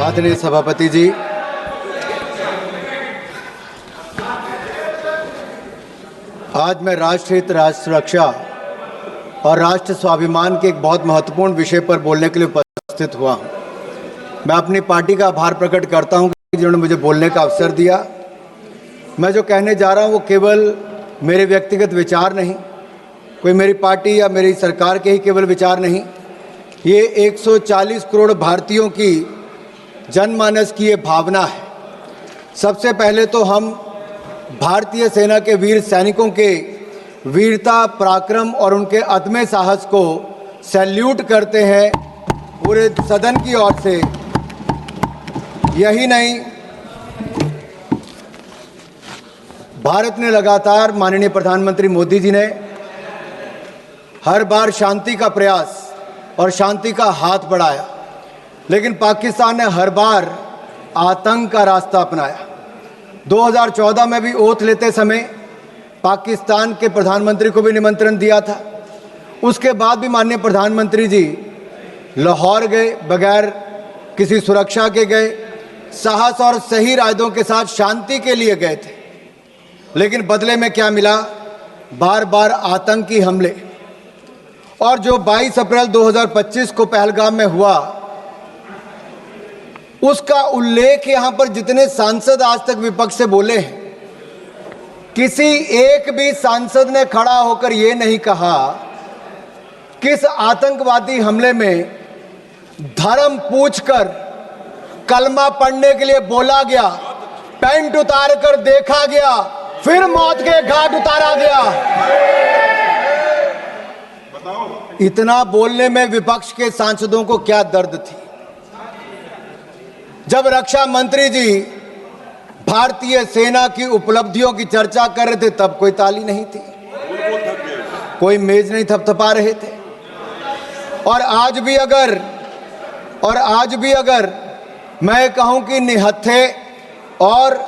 आदरणीय सभापति जी, आज मैं राष्ट्र हित, राष्ट्र सुरक्षा और राष्ट्र स्वाभिमान के एक बहुत महत्वपूर्ण विषय पर बोलने के लिए उपस्थित हुआ हूँ। मैं अपनी पार्टी का आभार प्रकट करता हूँ कि जिन्होंने मुझे बोलने का अवसर दिया। मैं जो कहने जा रहा हूँ वो केवल मेरे व्यक्तिगत विचार नहीं, कोई मेरी पार्टी या मेरी सरकार के ही केवल विचार नहीं, ये 140 करोड़ भारतीयों की जनमानस की ये भावना है। सबसे पहले तो हम भारतीय सेना के वीर सैनिकों के वीरता, पराक्रम और उनके अदम्य साहस को सैल्यूट करते हैं पूरे सदन की ओर से। यही नहीं, भारत ने लगातार, माननीय प्रधानमंत्री मोदी जी ने हर बार शांति का प्रयास और शांति का हाथ बढ़ाया, लेकिन पाकिस्तान ने हर बार आतंक का रास्ता अपनाया। 2014 में भी ओथ लेते समय पाकिस्तान के प्रधानमंत्री को भी निमंत्रण दिया था। उसके बाद भी माननीय प्रधानमंत्री जी लाहौर गए, बगैर किसी सुरक्षा के गए, साहस और सही इरादों के साथ शांति के लिए गए थे। लेकिन बदले में क्या मिला? बार बार आतंकी हमले। और जो 22 अप्रैल 2025 को पहलगाम में हुआ, उसका उल्लेख यहां पर जितने सांसद आज तक विपक्ष से बोले हैं, किसी एक भी सांसद ने खड़ा होकर यह नहीं कहा किस आतंकवादी हमले में धर्म पूछकर कलमा पढ़ने के लिए बोला गया, पैंट उतार कर देखा गया, फिर मौत के घाट उतारा गया। इतना बोलने में विपक्ष के सांसदों को क्या दर्द थी। जब रक्षा मंत्री जी भारतीय सेना की उपलब्धियों की चर्चा कर रहे थे, तब कोई ताली नहीं थी, कोई मेज नहीं थपथपा रहे थे। और आज भी अगर मैं कहूं कि निहत्थे और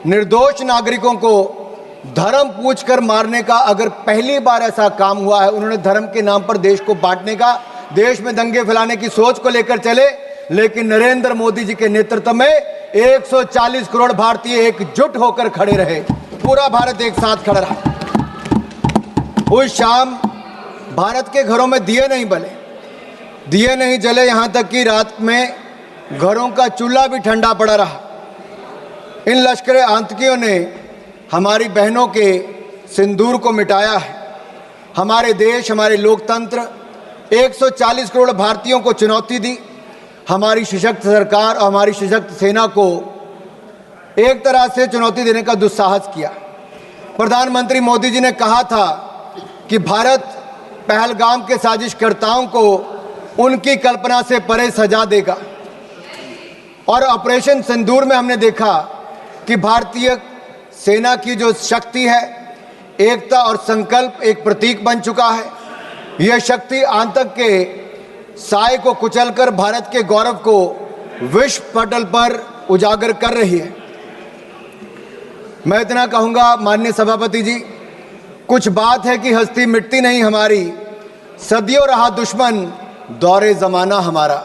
निर्दोष नागरिकों को धर्म पूछकर मारने का अगर पहली बार ऐसा काम हुआ है, उन्होंने धर्म के नाम पर देश को बांटने का, देश में दंगे फैलाने की सोच को लेकर चले, लेकिन नरेंद्र मोदी जी के नेतृत्व में 140 करोड़ भारतीय एकजुट होकर खड़े रहे। पूरा भारत एक साथ खड़ा रहा। उस शाम भारत के घरों में दिए नहीं जले, यहां तक कि रात में घरों का चूल्हा भी ठंडा पड़ा रहा। इन लश्करे आतंकियों ने हमारी बहनों के सिंदूर को मिटाया है। हमारे देश, हमारे लोकतंत्र, 140 करोड़ भारतीयों को चुनौती दी। हमारी सशक्त सरकार और हमारी सशक्त सेना को एक तरह से चुनौती देने का दुस्साहस किया। प्रधानमंत्री मोदी जी ने कहा था कि भारत पहलगाम के साजिशकर्ताओं को उनकी कल्पना से परे सजा देगा। और ऑपरेशन सिंदूर में हमने देखा कि भारतीय सेना की जो शक्ति है, एकता और संकल्प एक प्रतीक बन चुका है। यह शक्ति आतंक के साए को कुचलकर भारत के गौरव को विश्व पटल पर उजागर कर रही है। मैं इतना कहूंगा माननीय सभापति जी, कुछ बात है कि हस्ती मिटती नहीं हमारी, सदियों रहा दुश्मन दौरे जमाना हमारा।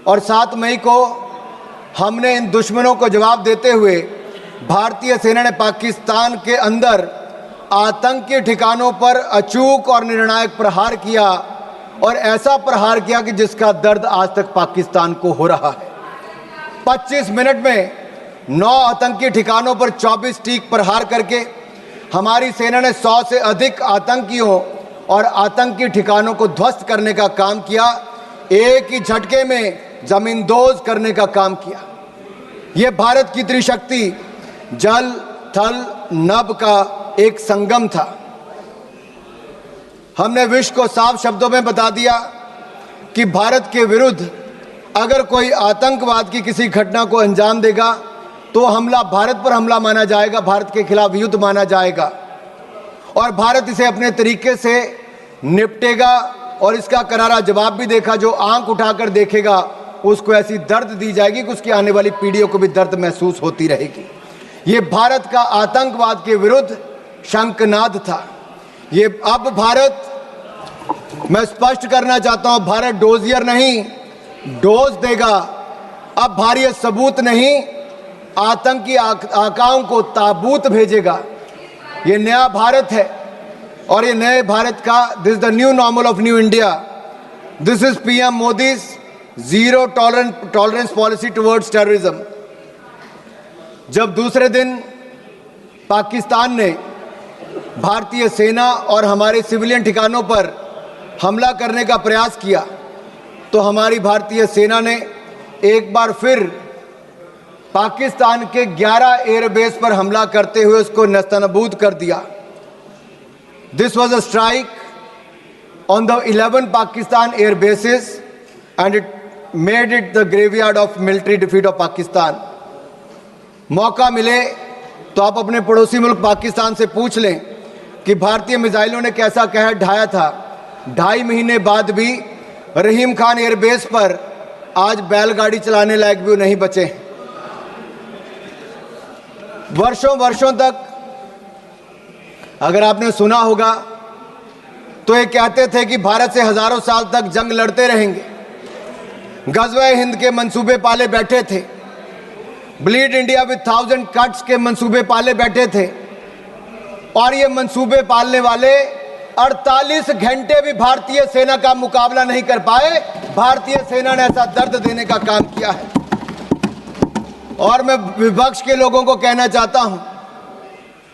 और 7 मई को हमने इन दुश्मनों को जवाब देते हुए भारतीय सेना ने पाकिस्तान के अंदर आतंकी ठिकानों पर अचूक और निर्णायक प्रहार किया, और ऐसा प्रहार किया कि जिसका दर्द आज तक पाकिस्तान को हो रहा है। 25 मिनट में 9 आतंकी ठिकानों पर 24 टीक प्रहार करके हमारी सेना ने 100 से अधिक आतंकियों और आतंकी ठिकानों को ध्वस्त करने का काम किया। एक ही झटके में जमींदोज करने का काम किया। यह भारत की त्रिशक्ति जल, थल, नभ का एक संगम था। हमने विश्व को साफ शब्दों में बता दिया कि भारत के विरुद्ध अगर कोई आतंकवाद की किसी घटना को अंजाम देगा तो हमला भारत पर हमला माना जाएगा, भारत के खिलाफ युद्ध माना जाएगा, और भारत इसे अपने तरीके से निपटेगा। और इसका करारा जवाब भी देखा। जो आंख उठाकर देखेगा उसको ऐसी दर्द दी जाएगी कि उसकी आने वाली पीढ़ियों को भी दर्द महसूस होती रहेगी। ये भारत का आतंकवाद के विरुद्ध शंखनाद था। ये अब भारत, मैं स्पष्ट करना चाहता हूं, भारत डोजियर नहीं, डोज देगा। अब भारतीय सबूत नहीं, आतंकी आकाओं को ताबूत भेजेगा। ये नया भारत है और ये नए भारत का this the new normal of new India. This is PM Modi's zero tolerance policy towards terrorism. जब दूसरे दिन पाकिस्तान ने भारतीय सेना और हमारे सिविलियन ठिकानों पर हमला करने का प्रयास किया तो हमारी भारतीय सेना ने एक बार फिर पाकिस्तान के 11 एयरबेस पर हमला करते हुए उसको नस्तनबूद कर दिया। This was a strike on the 11 Pakistan air bases and it made it the graveyard of military defeat of Pakistan. मौका मिले तो आप अपने पड़ोसी मुल्क पाकिस्तान से पूछ लें कि भारतीय मिसाइलों ने कैसा कहर ढाया था। 2.5 महीने बाद भी रहीम खान एयरबेस पर आज बैलगाड़ी चलाने लायक भी नहीं बचे। वर्षों वर्षों तक अगर आपने सुना होगा तो ये कहते थे कि भारत से हजारों साल तक जंग लड़ते रहेंगे। गज़वे हिंद के मंसूबे पाले बैठे थे, ब्लीड इंडिया विद 1000 कट्स के मंसूबे पाले बैठे थे और ये मंसूबे पालने वाले 48 घंटे भी भारतीय सेना का मुकाबला नहीं कर पाए। भारतीय सेना ने ऐसा दर्द देने का काम किया है। और मैं विपक्ष के लोगों को कहना चाहता हूं,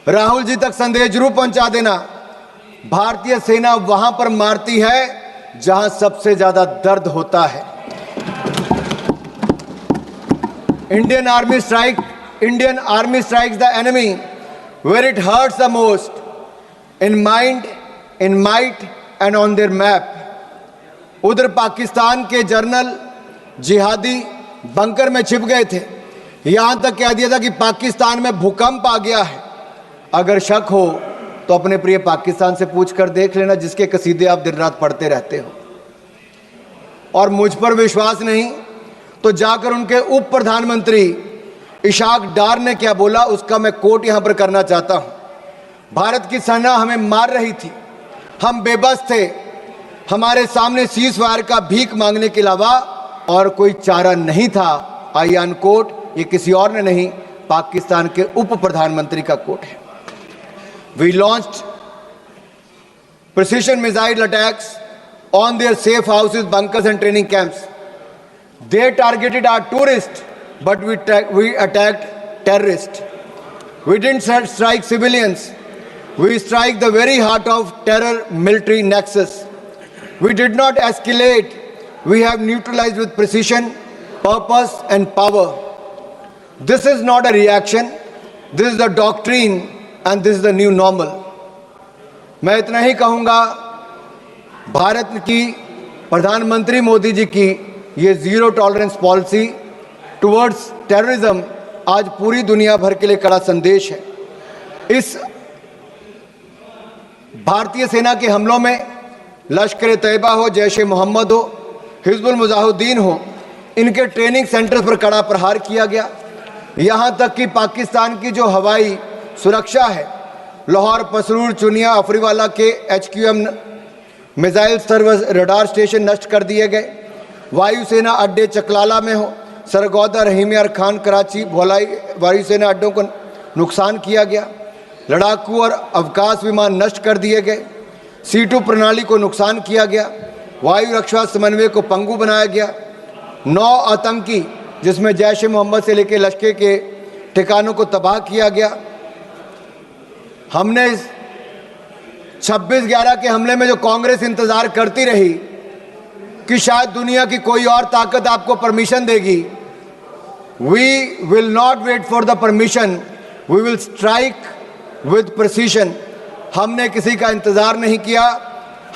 राहुल जी तक संदेश जरूर पहुंचा देना। भारतीय सेना वहां पर मारती है जहां सबसे ज्यादा दर्द होता है। Indian army strikes the enemy where it hurts the most, in mind, in might and on their map। उधर पाकिस्तान के जर्नल जिहादी बंकर में छिप गए थे। यहां तक कह दिया था कि पाकिस्तान में भूकंप आ गया है। अगर शक हो तो अपने प्रिय पाकिस्तान से पूछ कर देख लेना, जिसके कसीदे आप दिन रात पढ़ते रहते हो। और मुझ पर विश्वास नहीं तो जाकर उनके उप प्रधानमंत्री इशाक डार ने क्या बोला उसका मैं कोट यहां पर करना चाहता हूं। भारत की सेना हमें मार रही थी, हम बेबस थे, हमारे सामने सीज फायर का भीख मांगने के अलावा और कोई चारा नहीं था। आई अनकोट, ये किसी और ने नहीं, पाकिस्तान के उप प्रधानमंत्री का कोट है। We launched precision missile attacks on their safe houses, bunkers and training camps. They targeted our tourist but we attacked terrorists. We didn't strike civilians. We strike the very heart of terror military nexus. We did not escalate. We have neutralized with precision, purpose and power. This is not a reaction. This is the doctrine and this is the new normal. मैं इतना ही कहूँगा, भारत की प्रधानमंत्री मोदी जी की ये zero tolerance policy towards terrorism आज पूरी दुनिया भर के लिए कड़ा संदेश है। इस भारतीय सेना के हमलों में लश्कर तैयबा हो, जैश ए मोहम्मद हो, हिजबुल मुजाहिदीन हो, इनके ट्रेनिंग सेंटर पर कड़ा प्रहार किया गया। यहां तक कि पाकिस्तान की जो हवाई सुरक्षा है, लाहौर, पसरूर, चुनिया, अफरीवाला के HQM missile service radar station नष्ट कर दिए गए। वायुसेना अड्डे चकलाला में हो, सरगोदा, रहीम यार खान, कराची, भोलाई वायुसेना अड्डों को नुकसान किया गया। लड़ाकू और अवकाश विमान नष्ट कर दिए गए। C2 प्रणाली को नुकसान किया गया। वायु रक्षा समन्वय को पंगु बनाया गया। 9 आतंकी, जिसमें जैश ए मोहम्मद से लेकर लश्कर के ठिकानों को तबाह किया गया। हमने 26/11 के हमले में जो कांग्रेस इंतजार करती रही कि शायद दुनिया की कोई और ताकत आपको परमिशन देगी, we will not wait for the permission, we will strike with precision. हमने किसी का इंतजार नहीं किया,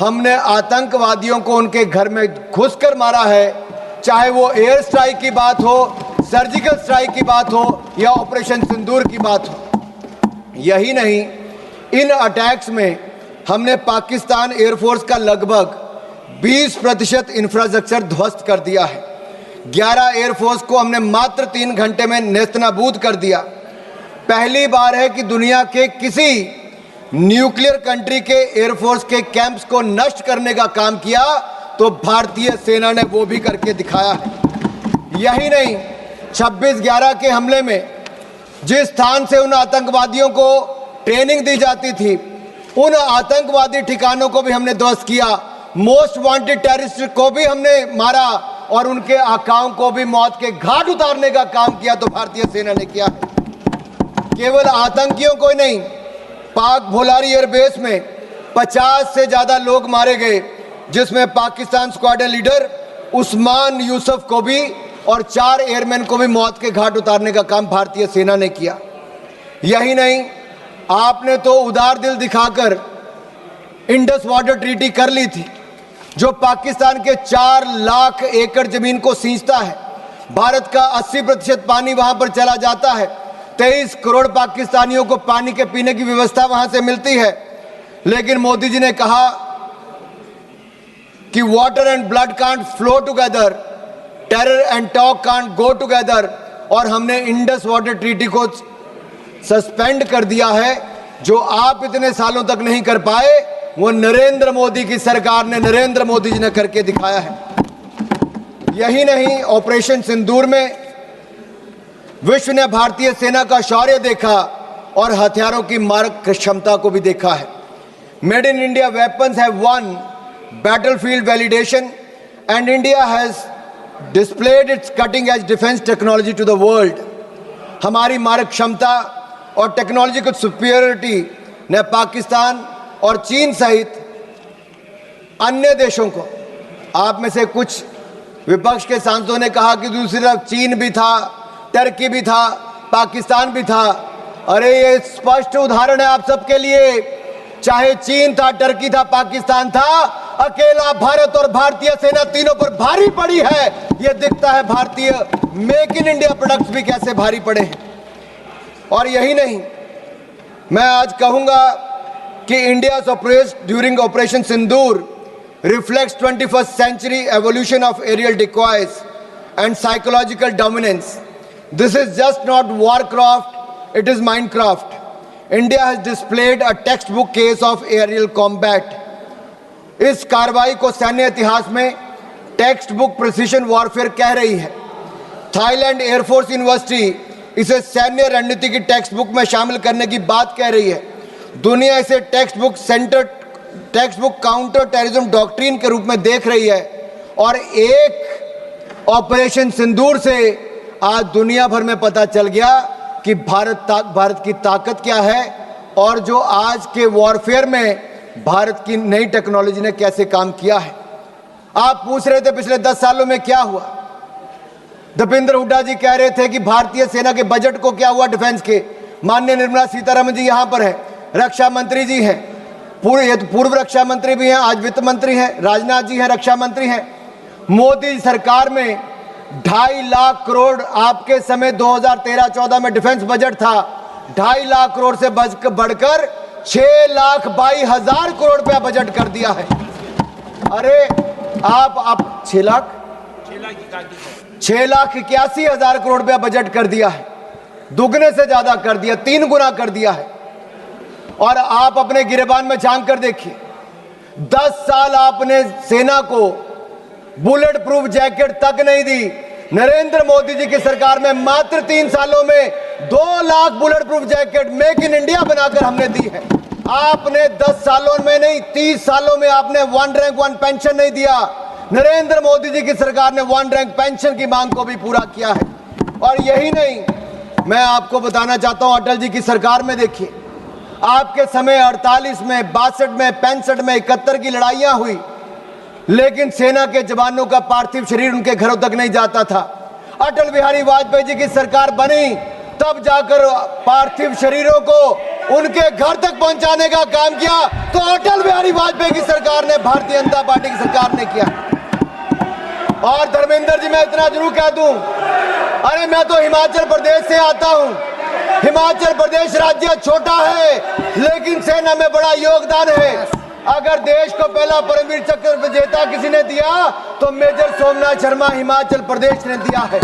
हमने आतंकवादियों को उनके घर में घुसकर मारा है, चाहे वो एयर स्ट्राइक की बात हो, सर्जिकल स्ट्राइक की बात हो या ऑपरेशन सिंदूर की बात हो। यही नहीं, इन अटैक्स में हमने पाकिस्तान एयरफोर्स का लगभग 20% इंफ्रास्ट्रक्चर ध्वस्त कर दिया है। 11 एयरफोर्स को हमने मात्र 3 घंटे में नेस्तनाबूद कर दिया। पहली बार है कि दुनिया के किसी न्यूक्लियर कंट्री के एयरफोर्स के कैंप्स को नष्ट करने का काम किया तो भारतीय सेना ने वो भी करके दिखाया है। यही नहीं, 26/11 के हमले में जिस स्थान से उन आतंकवादियों को ट्रेनिंग दी जाती थी, उन आतंकवादी ठिकानों को भी हमने ध्वस्त किया, मोस्ट वांटेड टेररिस्ट को भी हमने मारा और उनके आकाओं को भी मौत के घाट उतारने का काम किया तो भारतीय सेना ने किया है। केवल आतंकियों को ही नहीं, पाक भोलारी एयरबेस में 50 से ज्यादा लोग मारे गए, जिसमें पाकिस्तान स्क्वाड्रन लीडर उस्मान यूसुफ को भी और 4 एयरमैन को भी मौत के घाट उतारने का काम भारतीय सेना ने किया। यही नहीं, आपने तो उदार दिल दिखाकर इंडस वाटर ट्रीटी कर ली थी, जो पाकिस्तान के 4 लाख एकड़ जमीन को सींचता है। भारत का 80% पानी वहां पर चला जाता है। 23 करोड़ पाकिस्तानियों को पानी के पीने की व्यवस्था वहां से मिलती है। लेकिन मोदी जी ने कहा कि water and blood can't flow together, terror and talk can't go together, और हमने इंडस वाटर ट्रीटी को सस्पेंड कर दिया है। जो आप इतने सालों तक नहीं कर पाए, वो नरेंद्र मोदी की सरकार ने, नरेंद्र मोदी जी ने करके दिखाया है। यही नहीं, ऑपरेशन सिंदूर में विश्व ने भारतीय सेना का शौर्य देखा और हथियारों की मारक क्षमता को भी देखा है। Made in India weapons have won battlefield validation and India has displayed its cutting edge defence technology to the world. हमारी मारक क्षमता और टेक्नोलॉजिकल सुपीरियरिटी ने पाकिस्तान और चीन सहित अन्य देशों को, आप में से कुछ विपक्ष के सांसदों ने कहा कि दूसरी तरफ चीन भी था, टर्की भी था, पाकिस्तान भी था। अरे ये स्पष्ट उदाहरण है आप सबके लिए, चाहे चीन था, टर्की था, पाकिस्तान था, अकेला भारत और भारतीय सेना तीनों पर भारी पड़ी है। यह दिखता है भारतीय मेक इन इंडिया प्रोडक्ट्स भी कैसे भारी पड़े हैं। और यही नहीं, मैं आज कहूंगा कि India's operation during Operation Sindoor reflects 21st century evolution of aerial decoys and psychological dominance. This is just not warcraft, it is Minecraft. India has displayed a textbook case of aerial combat. इस कार्रवाई को सैन्य इतिहास में text book precision warfare कह रही है। Thailand air force university इसे सैन्य रणनीति की टेक्स्ट बुक में शामिल करने की बात कह रही है। दुनिया इसे text book counter terrorism doctrine के रूप में देख रही है। और एक ऑपरेशन सिंदूर से आज दुनिया भर में पता चल गया कि भारत की ताकत क्या है और जो आज के वॉरफेयर में भारत की नई टेक्नोलॉजी ने कैसे काम किया है। आप पूछ रहे थे पिछले 10 सालों में क्या हुआ। दीपेंद्र हुड्डा जी कह रहे थे कि भारतीय सेना के बजट को क्या हुआ डिफेंस के। माननीय निर्मला सीतारमण जी यहां पर है, रक्षा मंत्री जी हैं, पूर्व रक्षा मंत्री भी हैं, आज वित्त मंत्री हैं, राजनाथ जी हैं, रक्षा मंत्री हैं। मोदी सरकार में 2.5 लाख करोड़, आपके समय 2013-14 में डिफेंस बजट था, 2.5 लाख करोड़ से बढ़कर 6,22,000 करोड़ रुपया बजट कर दिया है। अरे आप 6,81,000 करोड़ रुपया बजट कर दिया है, दुगने से ज्यादा कर दिया, 3 गुना कर दिया है। और आप अपने गिरेबान में झांक कर देखिए, 10 साल आपने सेना को बुलेट प्रूफ जैकेट तक नहीं दी। नरेंद्र मोदी जी की सरकार में मात्र 3 सालों में 2 lakh bullet proof jacket make in India बनाकर हमने दी है। आपने 10 सालों में नहीं, 30 सालों में आपने 1 रैंक 1 पेंशन नहीं दिया। नरेंद्र मोदी जी की सरकार ने 1 रैंक पेंशन की मांग को भी पूरा किया है। और यही नहीं, मैं आपको बताना चाहता हूं, अटल जी की सरकार में देखिए, आपके समय 48 में, 62 में, 65 में, 71 की लड़ाइयां हुई, लेकिन सेना के जवानों का पार्थिव शरीर उनके घरों तक नहीं जाता था। अटल बिहारी वाजपेयी जी की सरकार बनी, तब जाकर पार्थिव शरीरों को उनके घर तक पहुंचाने का काम किया। तो अटल बिहारी वाजपेयी की सरकार ने, भारतीय जनता पार्टी की सरकार ने किया। और धर्मेंद्र जी, मैं इतना जरूर कह दूं, अरे मैं तो हिमाचल प्रदेश से आता हूं। हिमाचल प्रदेश राज्य छोटा है, लेकिन सेना में बड़ा योगदान है। अगर देश को पहला परमवीर चक्र विजेता किसी ने दिया तो मेजर सोमनाथ शर्मा हिमाचल प्रदेश ने दिया है।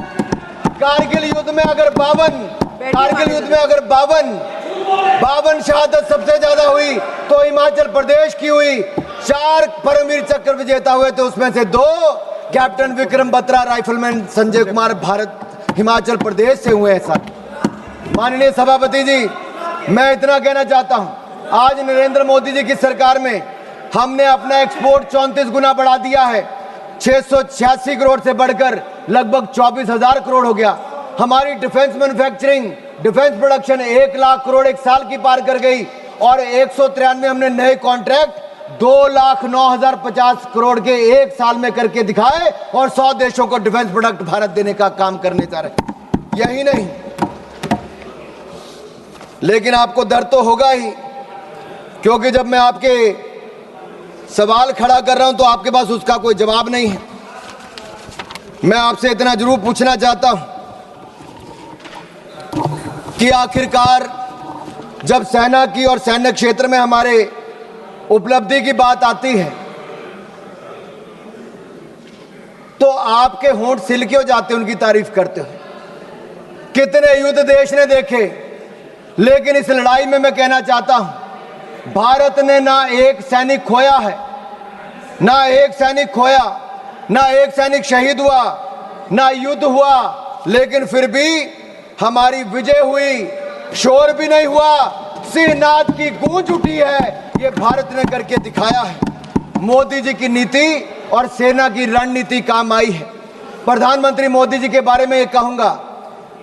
कारगिल युद्ध में अगर 52 शहादत सबसे ज्यादा हुई तो हिमाचल प्रदेश की हुई। 4 परमवीर चक्र विजेता हुए तो उसमें से 2 कैप्टन विक्रम बत्रा, राइफलमैन संजय कुमार भारत हिमाचल प्रदेश से हुए हैं सर। माननीय सभापति जी, मैं इतना कहना चाहता हूं, आज नरेंद्र मोदी जी की सरकार में हमने अपना एक्सपोर्ट 34 गुना बढ़ा दिया है। 686 करोड़ से बढ़कर लगभग 24,000 करोड़ हो गया। हमारी defence manufacturing, defence production 1 lakh crore एक साल की पार कर गई और 193 हमने नए कॉन्ट्रैक्ट 2,09,050 करोड़ के एक साल में करके दिखाए और 100 देशों को डिफेंस प्रोडक्ट भारत देने का काम करने जा रहे। यही नहीं, लेकिन आपको डर तो होगा ही, क्योंकि जब मैं आपके सवाल खड़ा कर रहा हूं तो आपके पास उसका कोई जवाब नहीं है। मैं आपसे इतना जरूर पूछना चाहता हूं कि आखिरकार जब सेना की और सैन्य क्षेत्र में हमारे उपलब्धि की बात आती है तो आपके होंठ सिल क्यों जाते उनकी तारीफ करते हो? कितने युद्ध देश ने देखे, लेकिन इस लड़ाई में मैं कहना चाहता हूं, भारत ने ना एक सैनिक खोया है, ना एक सैनिक खोया, ना एक सैनिक शहीद हुआ, ना युद्ध हुआ, लेकिन फिर भी हमारी विजय हुई, शोर भी नहीं हुआ, सिंहनाद की गूंज उठी है। ये भारत ने करके दिखाया है। मोदी जी की नीति और सेना की रणनीति काम आई है। प्रधानमंत्री मोदी जी के बारे में ये कहूंगा,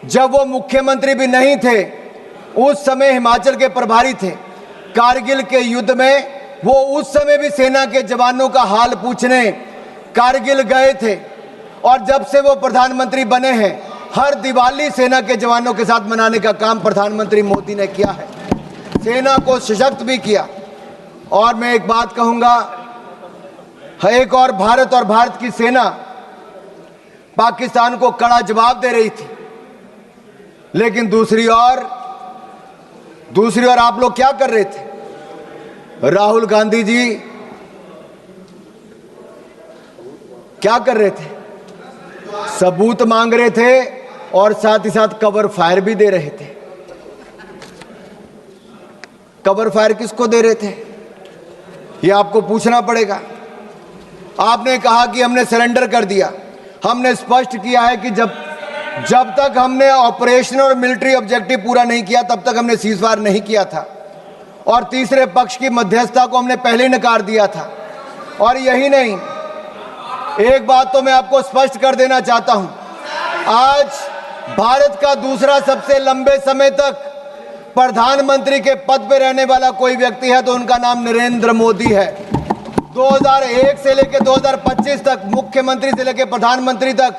जब वो मुख्यमंत्री भी नहीं थे, उस समय हिमाचल के प्रभारी थे। कारगिल के युद्ध में वो उस समय भी सेना के जवानों का हाल पूछने कारगिल गए थे, और जब से वो प्रधानमंत्री बने हैं, हर दिवाली सेना के जवानों के साथ मनाने का काम प्रधानमंत्री मोदी ने किया है। सेना को सशक्त भी किया। और मैं एक बात कहूंगा, एक और भारत की सेना पाकिस्तान को कड़ा जवाब दे रही थी, लेकिन दूसरी ओर आप लोग क्या कर रहे थे? राहुल गांधी जी क्या कर रहे थे? सबूत मांग रहे थे और साथ ही साथ कवर फायर भी दे रहे थे। कवर फायर किसको दे रहे थे, ये आपको पूछना पड़ेगा। आपने कहा कि हमने सरेंडर कर दिया। हमने स्पष्ट किया है कि जब तक हमने ऑपरेशनल और मिलिट्री ऑब्जेक्टिव पूरा नहीं किया, तब तक हमने सीजफायर नहीं किया था, और तीसरे पक्ष की मध्यस्थता को हमने पहले नकार दिया था। और यही नहीं, एक बात तो मैं आपको स्पष्ट कर देना चाहता हूं, आज भारत का दूसरा सबसे लंबे समय तक प्रधानमंत्री के पद पर रहने वाला कोई व्यक्ति है तो उनका नाम नरेंद्र मोदी है। 2001 से लेकर 2025 तक, मुख्यमंत्री से लेकर प्रधानमंत्री तक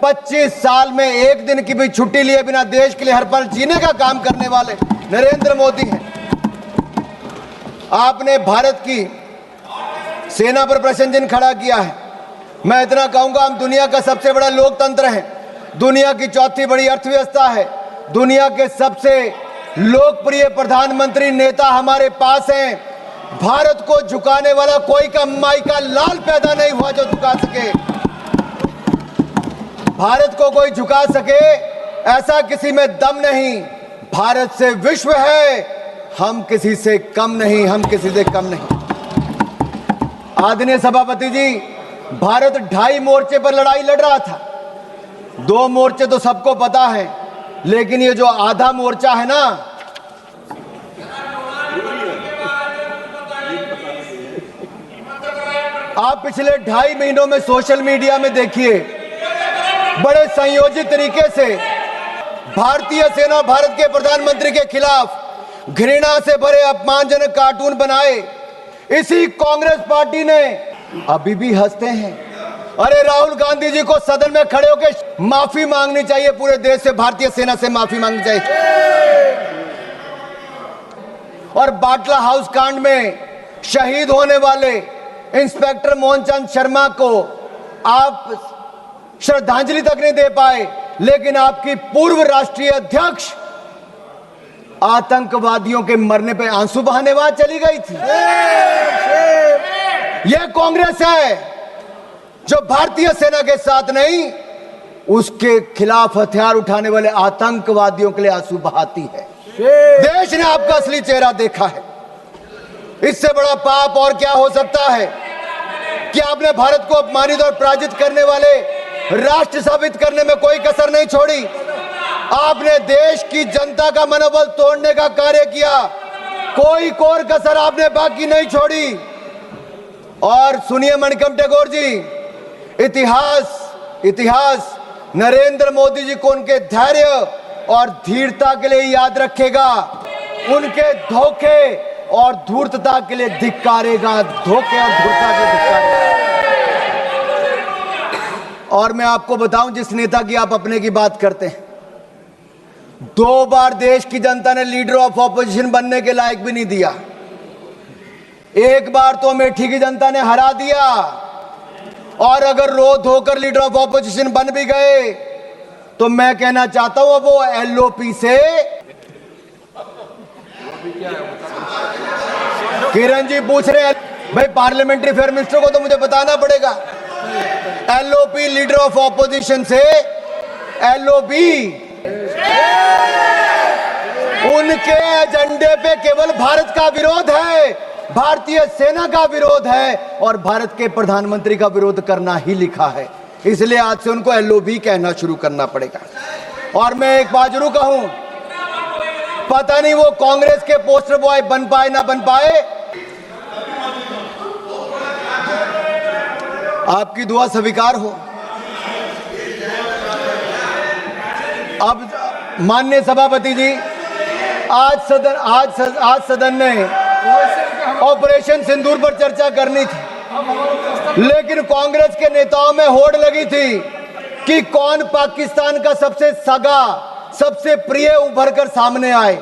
25 साल में एक दिन की भी छुट्टी लिए बिना देश के लिए हर पल जीने का काम करने वाले नरेंद्र मोदी हैं। आपने भारत की सेना पर प्रश्न चिन्ह खड़ा किया है। मैं इतना कहूंगा, हम दुनिया का सबसे बड़ा लोकतंत्र है, दुनिया की चौथी बड़ी अर्थव्यवस्था है, दुनिया के सबसे लोकप्रिय प्रधानमंत्री नेता हमारे पास हैं। भारत को झुकाने वाला कोई का माई का लाल पैदा नहीं हुआ जो झुका सके। भारत को कोई झुका सके ऐसा किसी में दम नहीं। भारत से विश्व है, हम किसी से कम नहीं, हम किसी से कम नहीं। आदरणीय सभापति जी, भारत 2.5 मोर्चे पर लड़ाई लड़ रहा था। 2 मोर्चे तो सबको पता है, लेकिन ये जो आधा मोर्चा है ना, आप पिछले 2.5 महीनों में सोशल मीडिया में देखिए, बड़े संयोजित तरीके से भारतीय सेना भारत के प्रधानमंत्री के खिलाफ घृणा से भरे अपमानजनक कार्टून बनाए। इसी कांग्रेस पार्टी ने अभी भी हंसते हैं। अरे राहुल गांधी जी को सदन में खड़े होकर माफी मांगनी चाहिए, पूरे देश से, भारतीय सेना से माफी मांगनी चाहिए। और बाटला हाउस कांड में शहीद होने वाले इंस्पेक्टर मोहनचंद शर्मा को आप श्रद्धांजलि तक नहीं दे पाए, लेकिन आपकी पूर्व राष्ट्रीय अध्यक्ष आतंकवादियों के मरने पे आंसू बहाने वहां चली गई थी। यह कांग्रेस है जो भारतीय सेना के साथ नहीं, उसके खिलाफ हथियार उठाने वाले आतंकवादियों के लिए आंसू बहाती है। देश ने आपका असली चेहरा देखा है। इससे बड़ा पाप और क्या हो सकता है कि आपने भारत को अपमानित और पराजित करने वाले राष्ट्र साबित करने में कोई कसर नहीं छोड़ी। आपने देश की जनता का मनोबल तोड़ने का कार्य किया, कोई कोर कसर आपने बाकी नहीं छोड़ी। और सुनिए मणिकम टैगोर जी, इतिहास नरेंद्र मोदी जी को उनके धैर्य और धीरता के लिए याद रखेगा, उनके धोखे और धूर्तता के लिए धिक्कारेगा, धोखे और धूर्तता के लिए धिक्कारेगा। और मैं आपको बताऊं, जिस नेता की आप अपने की बात करते हैं, 2 बार देश की जनता ने लीडर ऑफ ऑपोजिशन बनने के लायक भी नहीं दिया। एक बार तो अमेठी की जनता ने हरा दिया, और अगर रो धोकर लीडर ऑफ ऑपोजिशन बन भी गए तो मैं कहना चाहता हूं, वो एलओपी से किरण जी पूछ रहे हैं भाई, पार्लियामेंट्री अफेयर मिनिस्टर को तो मुझे बताना पड़ेगा। एलओपी लीडर ऑफ ऑपोजिशन से एलओपी उनके एजेंडे पे केवल भारत का विरोध है, भारतीय सेना का विरोध है, और भारत के प्रधानमंत्री का विरोध करना ही लिखा है। इसलिए आज से उनको एलओबी कहना शुरू करना पड़ेगा। और मैं एक बात जरूर कहूं, पता नहीं वो कांग्रेस के पोस्टर बॉय बन पाए ना बन पाए, आपकी दुआ स्वीकार हो। अब माननीय सभापति जी, आज सदन ने ऑपरेशन सिंदूर पर चर्चा करनी थी, लेकिन कांग्रेस के नेताओं में होड़ लगी थी कि कौन पाकिस्तान का सबसे सगा, सबसे प्रिय उभर कर सामने आए।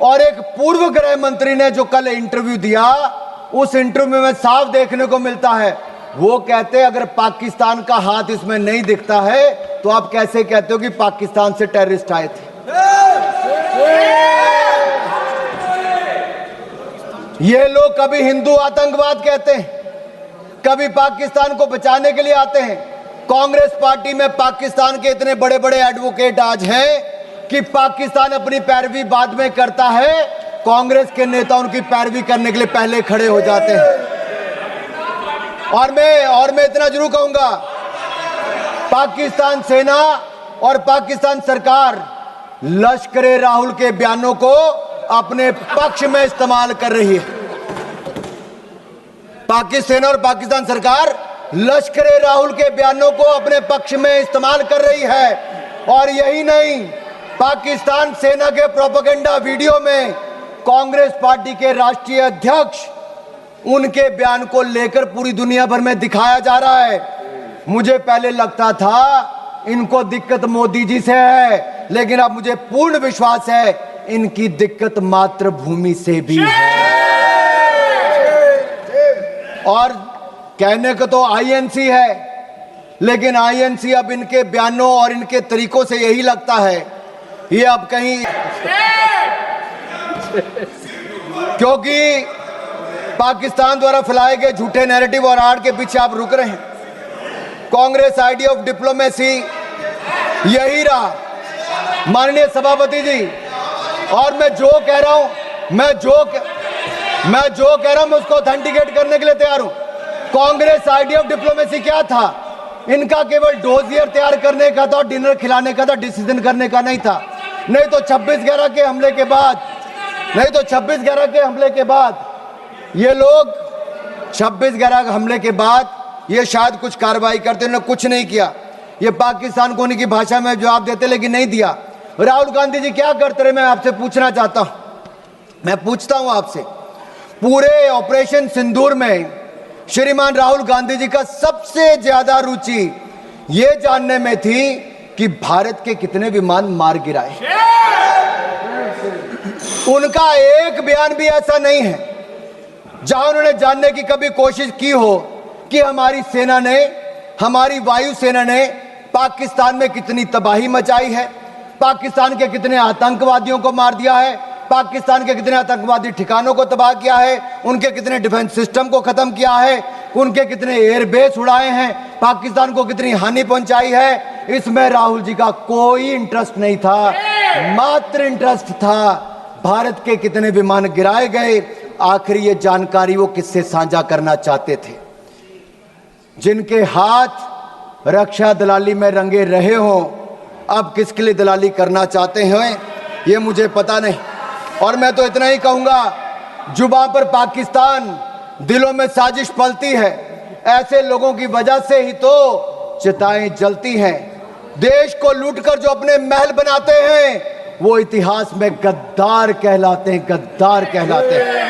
और एक पूर्व गृह मंत्री ने जो कल इंटरव्यू दिया, उस इंटरव्यू में साफ देखने को मिलता है, वो कहते अगर पाकिस्तान का हाथ इसमें नहीं दिखता है तो आप कैसे कहते हो कि पाकिस्तान से टेररिस्ट आए थे। ये लोग कभी हिंदू आतंकवाद कहते हैं, कभी पाकिस्तान को बचाने के लिए आते हैं। कांग्रेस पार्टी में पाकिस्तान के इतने बड़े बड़े एडवोकेट आज हैं कि पाकिस्तान अपनी पैरवी बाद में करता है, कांग्रेस के नेता उनकी पैरवी करने के लिए पहले खड़े हो जाते हैं। और मैं इतना जरूर कहूंगा, पाकिस्तान सेना और पाकिस्तान सरकार लश्कर राहुल के बयानों को अपने पक्ष में इस्तेमाल कर रही है। पाकिस्तान सेना और पाकिस्तान सरकार लश्कर राहुल के बयानों को अपने पक्ष में इस्तेमाल कर रही है। और यही नहीं, पाकिस्तान सेना के प्रोपेगेंडा वीडियो में कांग्रेस पार्टी के राष्ट्रीय अध्यक्ष, उनके बयान को लेकर पूरी दुनिया भर में दिखाया जा रहा है। मुझे पहले लगता था इनको दिक्कत मोदी जी से है, लेकिन अब मुझे पूर्ण विश्वास है इनकी दिक्कत मातृभूमि से भी है। और कहने को तो आईएनसी है, लेकिन आईएनसी अब इनके बयानों और इनके तरीकों से यही लगता है ये अब कहीं, क्योंकि पाकिस्तान द्वारा फैलाए गए झूठे नैरेटिव और आड़ के पीछे आप रुक रहे हैं। कांग्रेस आइडिया ऑफ डिप्लोमेसी यही रहा, माननीय सभापति जी। और मैं जो कह रहा हूं मैं उसको ऑथेंटिकेट करने के लिए तैयार हूं। कांग्रेस आइडिया ऑफ डिप्लोमेसी क्या था? इनका केवल डोजियर तैयार करने का था, डिनर खिलाने का था, डिसीजन करने का नहीं था। नहीं तो 26/11 के हमले के बाद ये लोग 26/11 हमले के बाद ये शायद कुछ कार्रवाई करते, उन्होंने कुछ नहीं किया। ये पाकिस्तान को उनकी भाषा में जवाब देते, लेकिन नहीं दिया। राहुल गांधी जी क्या करते रहे, मैं आपसे पूछना चाहता हूं। मैं पूछता हूं आपसे, पूरे ऑपरेशन सिंदूर में श्रीमान राहुल गांधी जी का सबसे ज्यादा रुचि ये जानने में थी कि भारत के कितने विमान मार गिराए। उनका एक बयान भी ऐसा नहीं है जहां उन्होंने जानने की कभी कोशिश की हो कि हमारी सेना ने, हमारी वायुसेना ने पाकिस्तान में कितनी तबाही मचाई है, पाकिस्तान के कितने आतंकवादियों को मार दिया है, पाकिस्तान के कितने आतंकवादी ठिकानों को तबाह किया है, उनके कितने डिफेंस सिस्टम को खत्म किया है, उनके कितने एयरबेस उड़ाए हैं, पाकिस्तान को कितनी हानि पहुंचाई है। इसमें राहुल जी का कोई इंटरेस्ट नहीं था, मात्र इंटरेस्ट था भारत के कितने विमान गिराए गए। आखिर ये जानकारी वो किससे साझा करना चाहते थे? जिनके हाथ रक्षा दलाली में रंगे रहे हों, अब किसके लिए दलाली करना चाहते हैं ये मुझे पता नहीं। और मैं तो इतना ही कहूँगा, जुबान पर पाकिस्तान, दिलों में साजिश पलती है। ऐसे लोगों की वजह से ही तो चिताएं जलती हैं। देश को लूटकर जो अपने महल बनाते हैं वो इतिहास में गद्दार कहलाते हैं, गद्दार कहलाते हैं।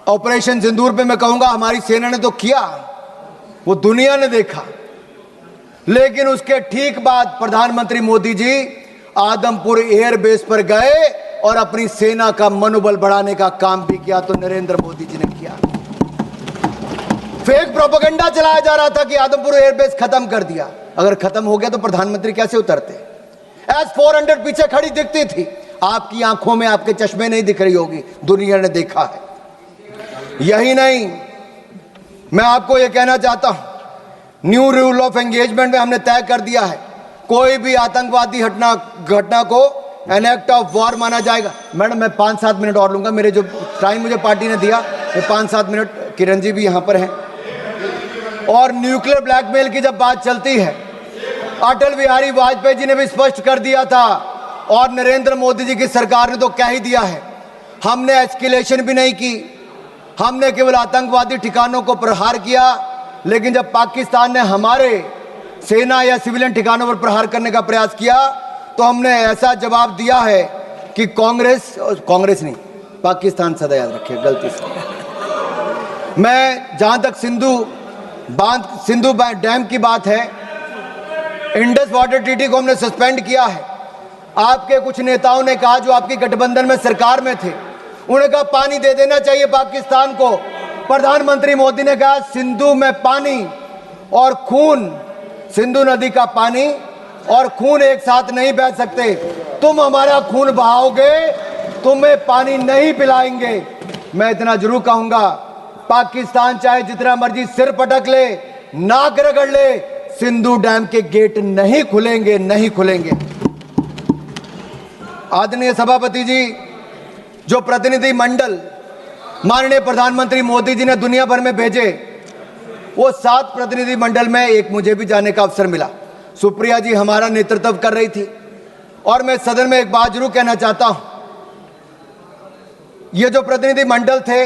ऑपरेशन सिंदूर पे मैं कहूंगा हमारी सेना ने तो किया, वो दुनिया ने देखा, लेकिन उसके ठीक बाद प्रधानमंत्री मोदी जी आदमपुर एयरबेस पर गए और अपनी सेना का मनोबल बढ़ाने का काम भी किया। तो नरेंद्र मोदी जी ने किया। फेक प्रोपेगेंडा चलाया जा रहा था कि आदमपुर एयरबेस खत्म कर दिया। अगर खत्म हो गया तो प्रधानमंत्री कैसे उतरते? S-400 पीछे खड़ी दिखती थी, आपकी आंखों में, आपके चश्मे नहीं दिख रही होगी, दुनिया ने देखा है। यही नहीं, मैं आपको यह कहना चाहता हूं, न्यू रूल ऑफ एंगेजमेंट में हमने तय कर दिया है, कोई भी आतंकवादी घटना को एन एक्ट ऑफ वॉर माना जाएगा। मैडम मैं 5-7 मिनट और लूंगा, मेरे जो टाइम मुझे पार्टी ने दिया, मैं 5-7 मिनट, किरण जी भी यहां पर हैं। और न्यूक्लियर ब्लैकमेल की जब बात चलती है, अटल बिहारी वाजपेयी जी ने भी स्पष्ट कर दिया था, और नरेंद्र मोदी जी की सरकार ने तो कह ही दिया है, हमने एस्केलेशन भी नहीं की, हमने केवल आतंकवादी ठिकानों को प्रहार किया। लेकिन जब पाकिस्तान ने हमारे सेना या सिविलियन ठिकानों पर प्रहार करने का प्रयास किया तो हमने ऐसा जवाब दिया है कि कांग्रेस नहीं, पाकिस्तान सदा याद रखिए, गलती से। मैं जहां तक सिंधु डैम की बात है, इंडस वाटर ट्रीटी को हमने सस्पेंड किया है। आपके कुछ नेताओं ने कहा, जो आपकी गठबंधन में सरकार में थे, उन्होंने कहा पानी दे देना चाहिए पाकिस्तान को। प्रधानमंत्री मोदी ने कहा सिंधु में पानी और खून, सिंधु नदी का पानी और खून एक साथ नहीं बह सकते। तुम हमारा खून बहाओगे, तुम्हें पानी नहीं पिलाएंगे। मैं इतना जरूर कहूंगा, पाकिस्तान चाहे जितना मर्जी सिर पटक ले, नाक रगड़ ले, सिंधु डैम के गेट नहीं खुलेंगे, नहीं खुलेंगे। आदरणीय सभापति जी, जो प्रतिनिधि मंडल माननीय प्रधानमंत्री मोदी जी ने दुनिया भर में भेजे, वो 7 प्रतिनिधि मंडल में एक मुझे भी जाने का अवसर मिला। सुप्रिया जी हमारा नेतृत्व कर रही थी। और मैं सदन में एक बात जरूर कहना चाहता हूं, ये जो प्रतिनिधि मंडल थे,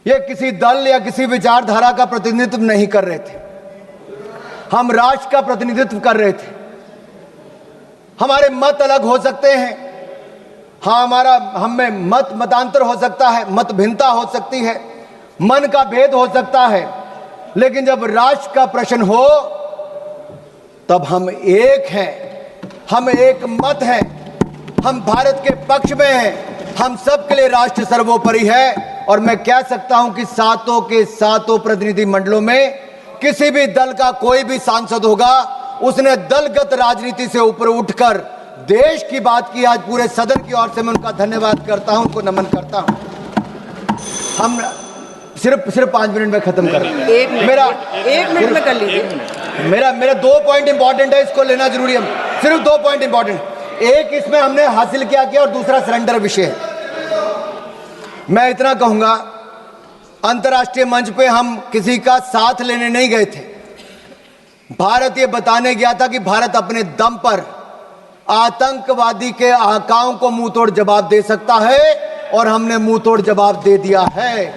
ये किसी दल या किसी विचारधारा का प्रतिनिधित्व नहीं कर रहे थे, हम राष्ट्र का प्रतिनिधित्व कर रहे थे। हमारे मत अलग हो सकते हैं, हाँ, हम में मतांतर हो सकता है, मत भिन्नता हो सकती है, मन का भेद हो सकता है, लेकिन जब राष्ट्र का प्रश्न हो तब हम एक हैं, हम एक मत हैं, हम भारत के पक्ष में हैं, हम सबके लिए राष्ट्र सर्वोपरि है। और मैं कह सकता हूं कि 7 के 7 प्रतिनिधि मंडलों में किसी भी दल का कोई भी सांसद होगा, उसने दलगत राजनीति से ऊपर उठकर देश की बात की। आज पूरे सदन की ओर से मैं उनका धन्यवाद करता हूं, उनको नमन करता हूं। हम सिर्फ 5 मिनट में खत्म कर, एक मिनट में कर लीजिए। मेरा 2 पॉइंट इंपॉर्टेंट है, इसको लेना जरूरी है। सिर्फ 2 पॉइंट इंपॉर्टेंट, एक इसमें हमने हासिल क्या किया और दूसरा सरेंडर विषय है। मैं इतना कहूंगा, अंतर्राष्ट्रीय मंच पे हम किसी का साथ लेने नहीं गए थे। भारत ये बताने गया था कि भारत अपने दम पर आतंकवादी के आकाओं को मुंह तोड़ जवाब दे सकता है, और हमने मुंह तोड़ जवाब दे दिया है।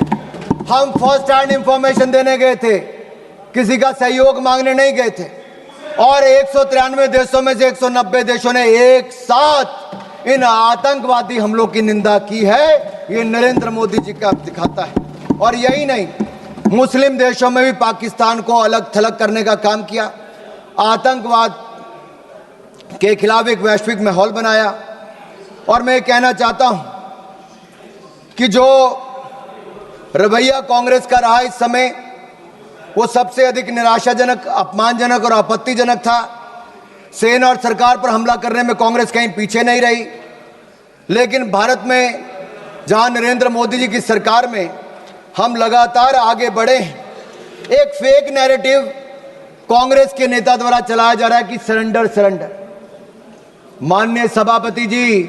हम फर्स्ट हैंड इंफॉर्मेशन देने गए थे, किसी का सहयोग मांगने नहीं गए थे। और 193 देशों में से 190 देशों ने एक साथ इन आतंकवादी हमलों की निंदा की है। ये नरेंद्र मोदी जी का दिखाता है। और यही नहीं, मुस्लिम देशों में भी पाकिस्तान को अलग थलग करने का काम किया, आतंकवाद के खिलाफ एक वैश्विक माहौल बनाया। और मैं कहना चाहता हूं कि जो रवैया कांग्रेस का रहा इस समय, वो सबसे अधिक निराशाजनक, अपमानजनक और आपत्तिजनक था। सेना और सरकार पर हमला करने में कांग्रेस कहीं पीछे नहीं रही। लेकिन भारत में जहां नरेंद्र मोदी जी की सरकार में हम लगातार आगे बढ़े हैं, एक फेक नैरेटिव कांग्रेस के नेता द्वारा चलाया जा रहा है कि सरेंडर सरेंडर। माननीय सभापति जी,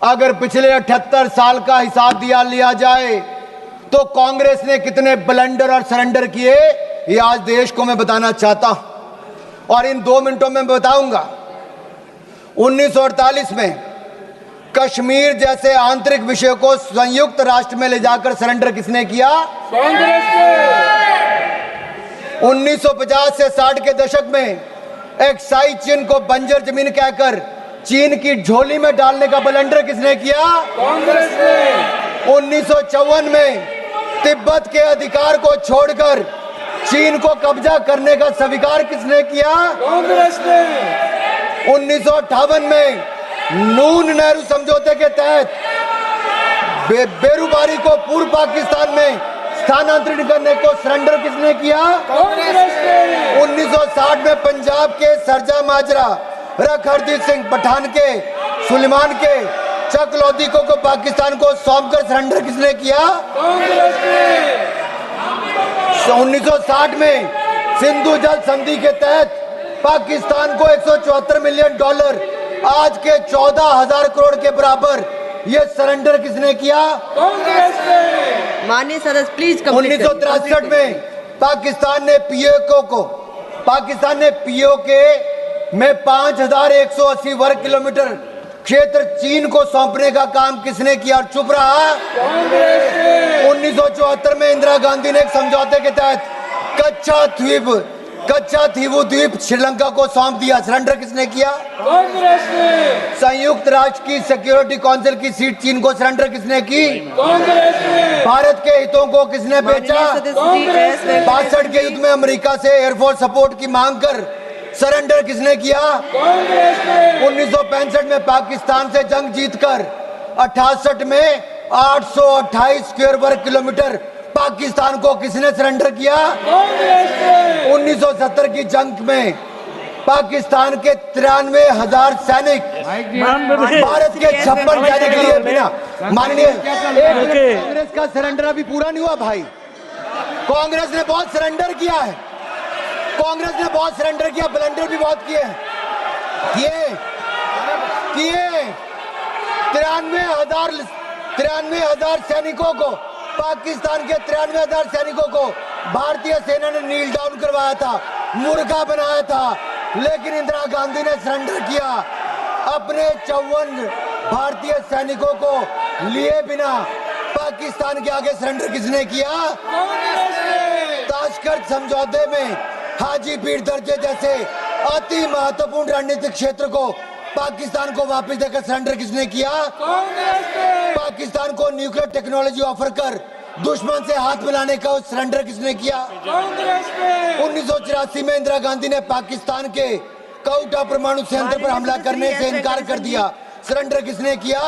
अगर पिछले 78 साल का हिसाब लिया जाए तो कांग्रेस ने कितने ब्लंडर और सरेंडर किए ये आज देश को मैं बताना चाहता हूं और इन 2 मिनटों में बताऊंगा। 1948 में कश्मीर जैसे आंतरिक विषय को संयुक्त राष्ट्र में ले जाकर सरेंडर किसने किया? कांग्रेस ने। 1950 से 60 के दशक में एक्साई चीन को बंजर जमीन कहकर चीन की झोली में डालने का ब्लंडर किसने किया? कांग्रेस ने। 1954 में तिब्बत के अधिकार को छोड़कर चीन को कब्जा करने का स्वीकार किसने किया? कांग्रेस ने। 1958 में नून नेहरू समझौते के तहत बेरूबारी को पूर्व पाकिस्तान में स्थानांतरित करने को सरेंडर किसने किया? कांग्रेस ने। 1960 में पंजाब के सरजा माजरा रख हरदीप सिंह पठान के सुलेमान के चक लोधी को पाकिस्तान को सौंपकर सरेंडर किसने किया? कांग्रेस ने। 1960 में सिंधु जल संधि के तहत पाकिस्तान को $174 मिलियन आज के 14,000 करोड़ के बराबर ये सरेंडर किसने किया? कांग्रेस ने। माननीय सदस्य प्लीज कंप्लीट 1963 में पाकिस्तान ने पीओके में 5,180 वर्ग किलोमीटर क्षेत्र चीन को सौंपने का काम किसने किया और चुप रहा? कांग्रेस ने। 1974 में इंदिरा गांधी ने एक समझौते के तहत कच्चा थीवू द्वीप श्रीलंका को सौंप दिया, सरेंडर किसने किया? कांग्रेस ने। संयुक्त राष्ट्र की सिक्योरिटी काउंसिल की सीट चीन को सरेंडर किसने की? कांग्रेस ने। भारत के हितों को किसने बेचा? 62 के युद्ध में अमेरिका से एयरफोर्स सपोर्ट की मांग कर सरेंडर किसने किया? कांग्रेस ने। 1965 में पाकिस्तान से जंग जीतकर 68 में 828 स्क्वायर वर्ग किलोमीटर पाकिस्तान को किसने सरेंडर किया? कांग्रेस ने। 1970 की जंग में पाकिस्तान के 93,000 सैनिक भारत के 56 सैनिक लिए बिना माननीय कांग्रेस का सरेंडर अभी पूरा नहीं हुआ भाई। कांग्रेस ने बहुत सरेंडर किया है, कांग्रेस ने बहुत सरेंडर किया, ब्लंडर भी बहुत किए 93,000 सैनिकों को, पाकिस्तान के 93,000 सैनिकों को भारतीय सेना ने नील डाउन करवाया था, मुर्गा बनाया था, लेकिन इंदिरा गांधी ने सरेंडर किया। अपने 54 भारतीय सैनिकों को लिए बिना पाकिस्तान के आगे सरेंडर किसने किया? ताशकंद समझौते में हाजीपीर दर्जे जैसे अति महत्वपूर्ण रणनीतिक क्षेत्र को पाकिस्तान को वापस देकर सरेंडर किसने किया? पाकिस्तान को न्यूक्लियर टेक्नोलॉजी ऑफर कर दुश्मन से हाथ मिलाने का सरेंडर किसने किया? 1984 में इंदिरा गांधी ने पाकिस्तान के कोटा परमाणु संयंत्र पर हमला करने से इनकार कर दिया, सरेंडर किसने किया?